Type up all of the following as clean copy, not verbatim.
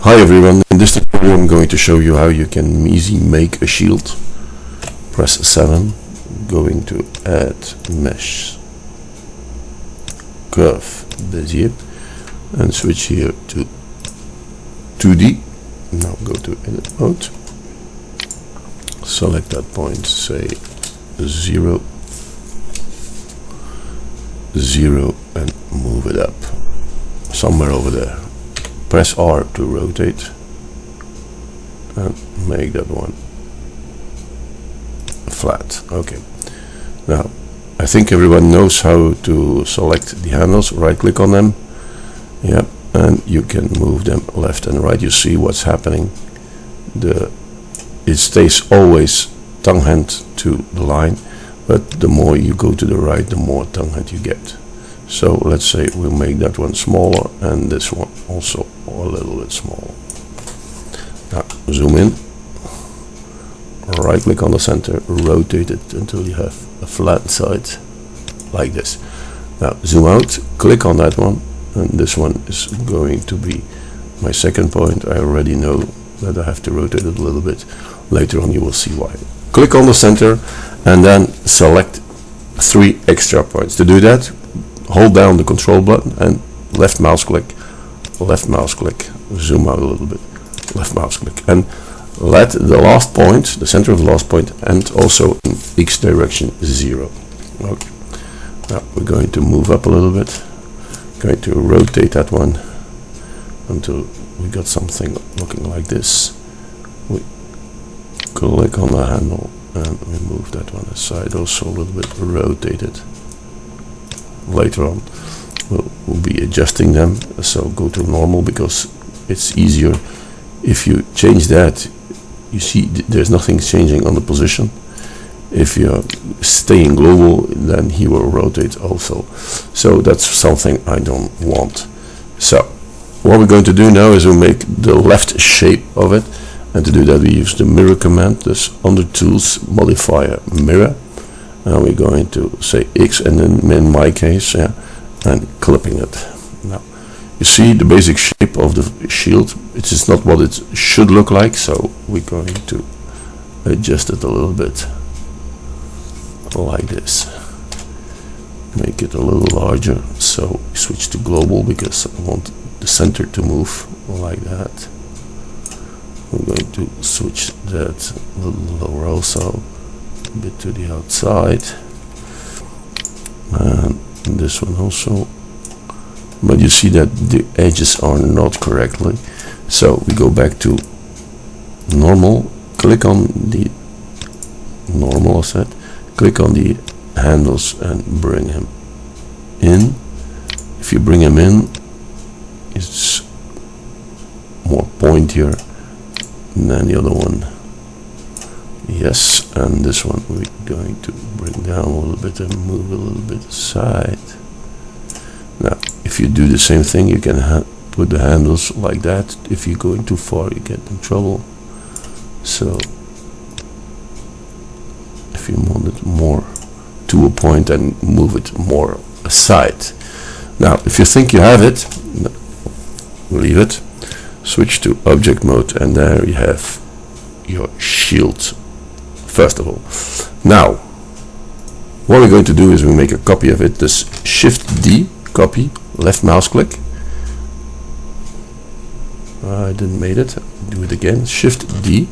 Hi everyone, in this tutorial I'm going to show you how you can easily make a shield. Press 7, going to add mesh curve Bezier and switch here to 2D. Now go to edit mode, select that point, say 0, 0 and move it up somewhere over there. Press R to rotate and make that one flat. Okay, now I think everyone knows how to select the handles. Right click on them, yeah, and you can move them left and right. You see what's happening. It stays always tongue hand to the line, but the more you go to the right, the more tongue hand you get. So let's say we'll make that one smaller and this one also a little bit smaller. Now zoom in, right click on the center, rotate it until you have a flat side like this. Now zoom out, click on that one, and this one is going to be my second point. I already know that I have to rotate it a little bit. Later on you will see why. Click on the center and then select 3 extra points. To do that, hold down the control button and left mouse click, zoom out a little bit, left mouse click, and let the last point, the center of the last point, and also in X direction 0. Okay. Now we're going to move up a little bit, going to rotate that one until we got something looking like this. We click on the handle and we move that one aside, also a little bit rotated. Later on we'll be adjusting them, so go to normal because it's easier. If you change that, you see there's nothing changing on the position. If you're staying global, then he will rotate also, so that's something I don't want. So what we're going to do now is we'll make the left shape of it, and to do that we use the mirror command. This under tools modifier mirror, and we're going to say X, and then in my case, yeah, and clipping it. Now you see the basic shape of the shield. It is not what it should look like, so we're going to adjust it a little bit like this, make it a little larger. So switch to global because I want the center to move like that. I'm going to switch that a little lower also, a bit to the outside, and this one also, but you see that the edges are not correctly, so we go back to normal, click on the normal set, click on the handles and bring him in. If you bring him in, it's more pointier than the other one. Yes, and this one we're going to bring down a little bit and move a little bit aside. Now if you do the same thing, you can put the handles like that. If you're going too far, you get in trouble. So if you want it more to a point, and move it more aside. Now if you think you have it, leave it, switch to object mode, and there you have your shield. First of all, now what we're going to do is we make a copy of it. This Shift D, copy, left mouse click. I didn't make it. Do it again. Shift D,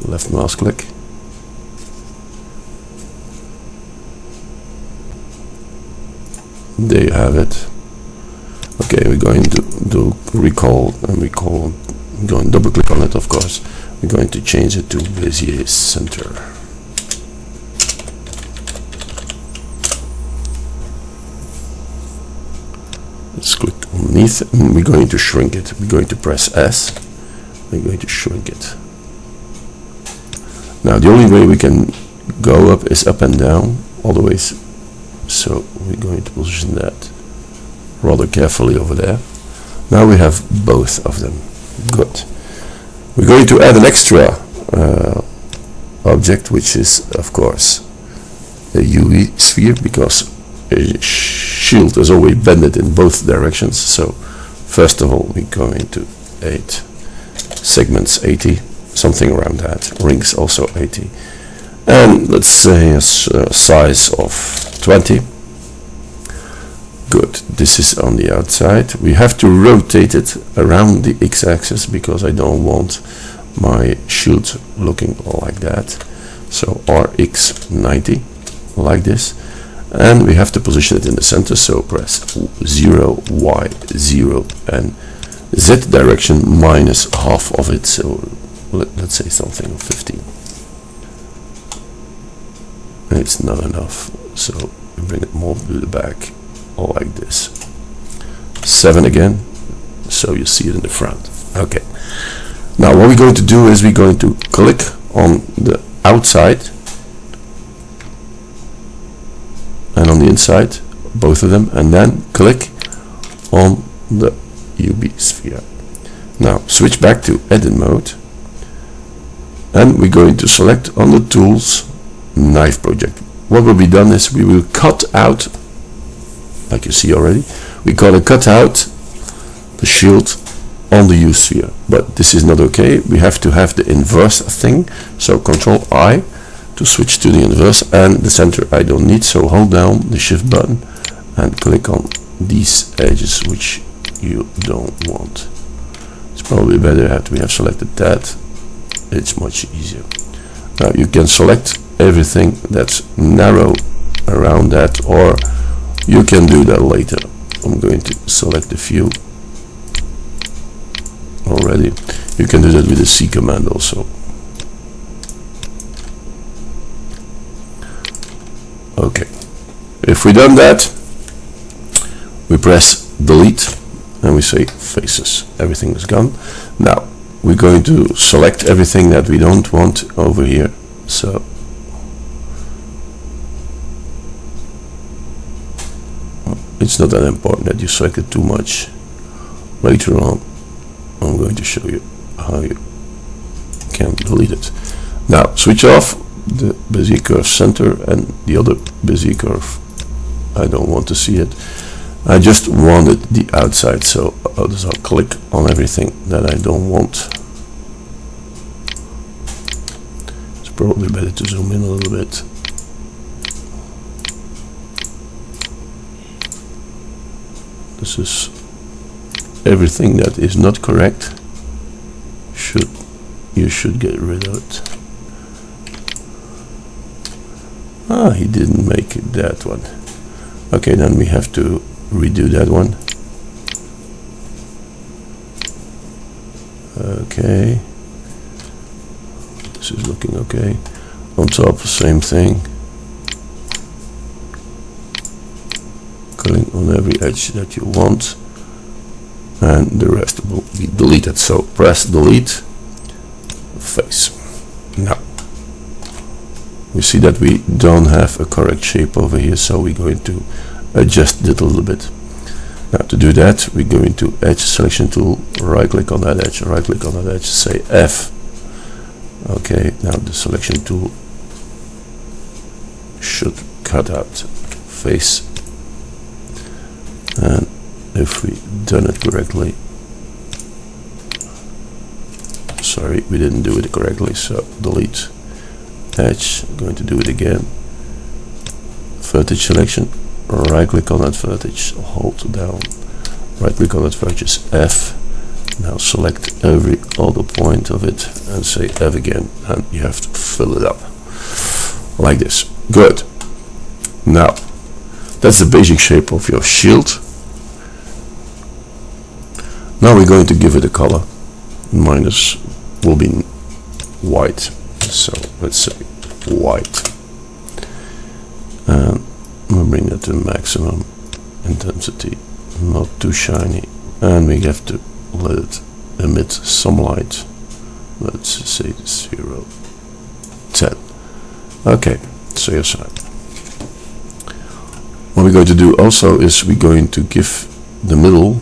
left mouse click. There you have it. Okay, we're going to do recall, and we going to double click on it. Of course, we're going to change it to Bezier center. Let's click underneath, and we're going to shrink it. We're going to press S. We're going to shrink it. Now the only way we can go up is up and down, all the ways. So we're going to position that rather carefully over there. Now we have both of them. Good. We're going to add an extra object, which is of course a UV sphere, because a shield is always bended in both directions. So First of all, we're going to 8 segments 80, something around that. Rings also 80, and let's say a size of 20. Good. This is on the outside. We have to rotate it around the x-axis because I don't want my shield looking like that. So Rx 90, like this, and we have to position it in the center. So press 0, Y 0, and Z direction minus half of it. So let's say something of 15. It's not enough, so we bring it more to the back, like this. 7 again, so you see it in the front. Okay. Now what we're going to do is we're going to click on the outside and on the inside, both of them, and then click on the UV sphere. Now switch back to edit mode, and we're going to select on the tools knife project. What will be done is we will cut out, like you see already, we gotta cut out the shield on the U sphere, but this is not okay. We have to have the inverse thing, so Control I to switch to the inverse, and the center I don't need, so hold down the shift button and click on these edges which you don't want. It's probably better after we have selected that. It's much easier. Now you can select everything that's narrow around that, or you can do that later. I'm going to select a few already. You can do that with the C command also. Okay, if we done that, we press delete and we say faces. Everything is gone. Now we're going to select everything that we don't want over here. So it's not that important that you select it too much. Later on I'm going to show you how you can delete it. Now switch off the Bezier curve center and the other Bezier curve. I don't want to see it. I just wanted the outside, so I'll click on everything that I don't want. It's probably better to zoom in a little bit. This is everything that is not correct. You should get rid of it. Ah, he didn't make it that one. Okay, then we have to redo that one. Okay, this is looking okay. On top, same thing. Clicking on every edge that you want, and the rest will be deleted. So press delete face. Now we see that we don't have a correct shape over here, so we're going to adjust it a little bit. Now to do that, we're going to edge selection tool, right click on that edge, right click on that edge, say F. Okay, now the selection tool should cut out face, and if we done it correctly, sorry, we didn't do it correctly, so delete edge. I'm going to do it again. Vertex selection, right click on that vertex, hold down, right click on that vertex, F. Now select every other point of it and say F again, and you have to fill it up like this. Good. Now that's the basic shape of your shield. Now we're going to give it a color. Minus will be white, so let's say white, and we'll bring that to maximum intensity, not too shiny, and we have to let it emit some light. Let's say 0, 10. Okay, so your side. What we're going to do also is we're going to give the middle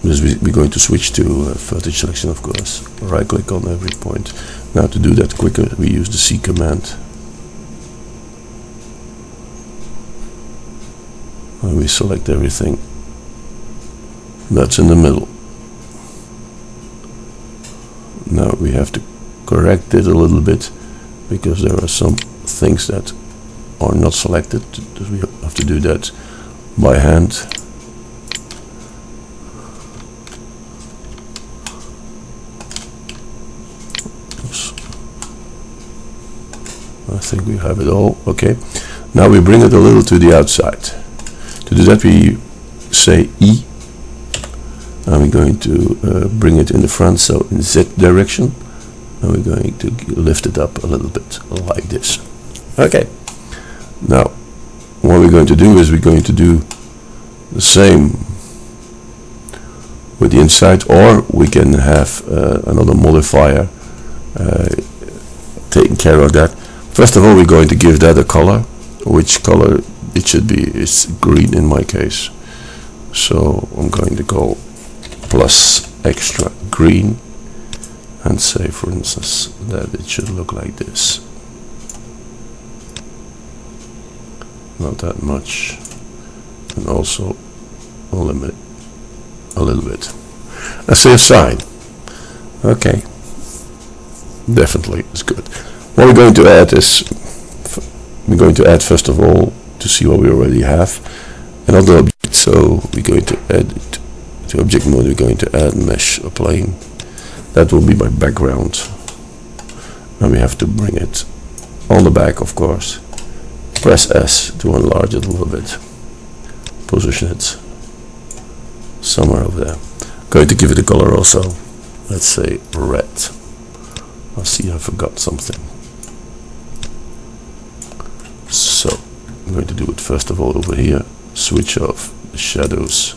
we're going to switch to vertex selection, of course. Right click on every point. Now to do that quicker, we use the C command. and we select everything that's in the middle. Now we have to correct it a little bit because there are some things that are not selected. We have to do that by hand. Oops. I think we have it all. Okay, now we bring it a little to the outside. To do that we say E, and we're going to bring it in the front, so in Z direction, and we're going to lift it up a little bit like this. Okay, now what we're going to do is we're going to do the same with the inside, or we can have another modifier taking care of that. First of all, we're going to give that a color. Which color it should be is green in my case, so I'm going to go plus extra green and say, for instance, that it should look like this. Not that much, and also limit a little bit. I say a sign. Okay, definitely it's good. What we're going to add is, we're going to add first of all, to see what we already have, another object. So we're going to add it to object mode. We're going to add mesh a plane. That will be my background, and we have to bring it on the back, of course. Press S to enlarge it a little bit. Position it somewhere over there. Going to give it a color also. Let's say red. I see I forgot something. So I'm going to do it first of all over here. Switch off the shadows.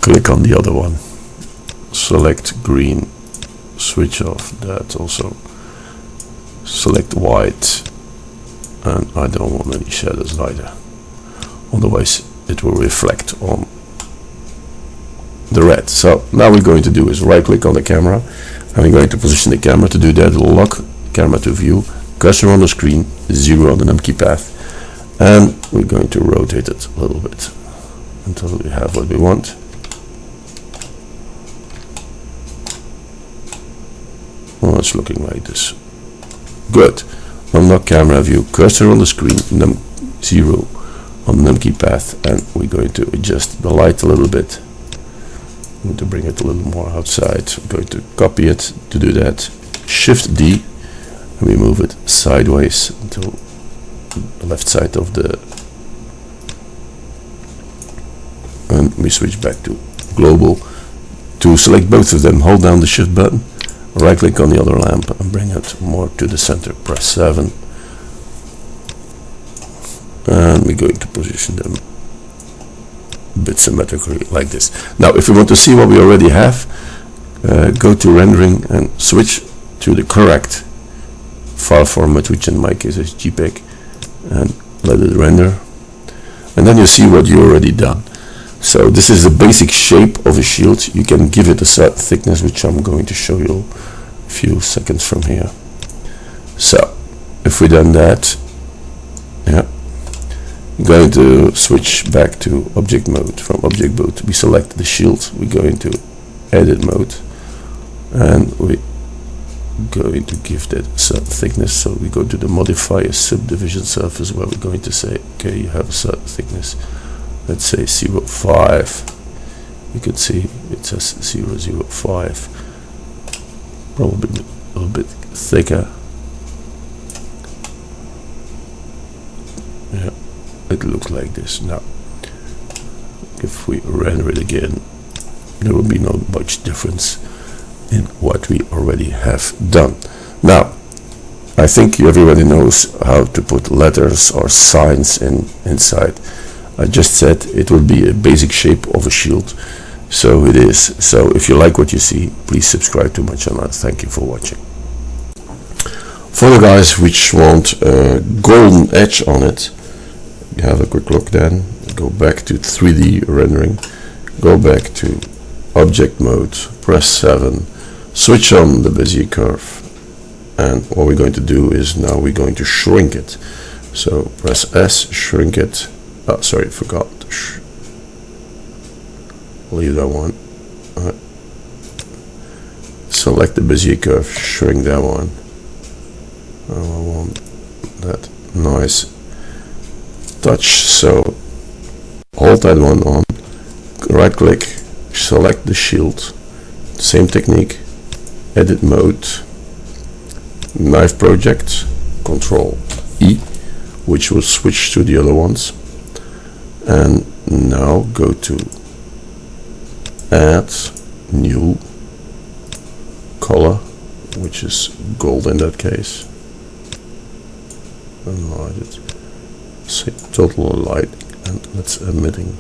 Click on the other one. Select green. Switch off that also. Select white. And I don't want any shadows either. Otherwise it will reflect on the red. So now we're going to do is right click on the camera, and we're going to position the camera. To do that, lock camera to view, cursor on the screen, 0 on the num key path, and we're going to rotate it a little bit until we have what we want. Well, it's looking like this. Good. Unlock camera view, cursor on the screen, 0 on the num key path, and we're going to adjust the light a little bit. I'm going to bring it a little more outside. I'm going to copy it. To do that, Shift D, and we move it sideways until the left side of the, and we switch back to global. To select both of them, hold down the Shift button, right click on the other lamp and bring it more to the center. Press 7, and we're going to position them a bit symmetrically like this. Now if we want to see what we already have, go to rendering and switch to the correct file format, which in my case is JPEG, and let it render, and then you see what you already done. So this is the basic shape of a shield. You can give it a certain thickness, which I'm going to show you a few seconds from here. So if we done that, yeah, we're going to switch back to object mode. From object mode we select the shield, we're going to edit mode, and we're going to give that a certain thickness. So we go to the modifier subdivision surface, where we're going to say, okay, you have a certain thickness. Let's say 0.5. You can see it says 0.05. Probably a little bit thicker. Yeah, it looks like this. Now, if we render it again, there will be not much difference in what we already have done. Now, I think everybody knows how to put letters or signs inside. I just said it will be a basic shape of a shield, so it is. So if you like what you see, please subscribe to my channel. Thank you for watching. For the guys which want a golden edge on it, have a quick look then. Go back to 3D rendering, go back to object mode, press 7, switch on the Bezier curve, and what we're going to do is now we're going to shrink it. So press S, shrink it. Oh, sorry, forgot leave that one. Select the Bezier curve, shrink that one. I want that nice touch, so hold that one on, right click, select the shield, same technique, edit mode, knife project, Control E, which will switch to the other ones, and now go to add new color, which is gold in that case, enlarge it, say total light, and let's emitting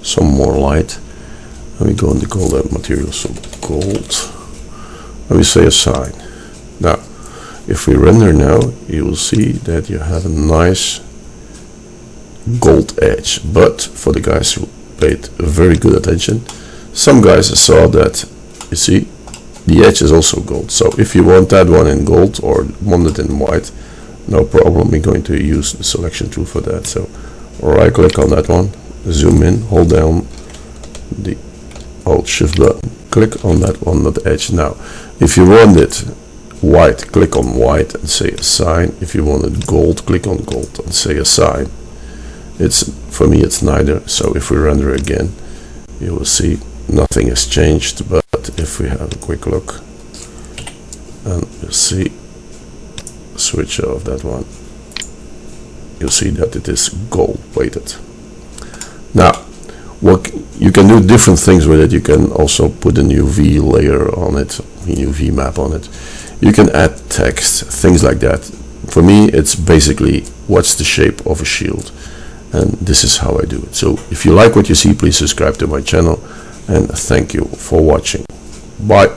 some more light, and we go and call that material some gold, and we say assign. Now if we render now, you will see that you have a nice gold edge, but for the guys who paid very good attention, some guys saw that, you see, the edge is also gold. So if you want that one in gold or want it in white, no problem, we're going to use the selection tool for that. So right click on that one, zoom in, hold down the Alt Shift button, click on that one, that edge. Now if you want it white, click on white and say assign. If you want it gold, click on gold and say assign. It's, for me it's neither, so if we render again, you will see nothing has changed. But if we have a quick look, and you'll see, switch off that one, you'll see that it is gold weighted. Now what you can do different things with it. You can also put a UV layer on it, a UV map on it. You can add text, things like that. For me it's basically what's the shape of a shield, and this is how I do it. So if you like what you see, please subscribe to my channel, and thank you for watching. Bye.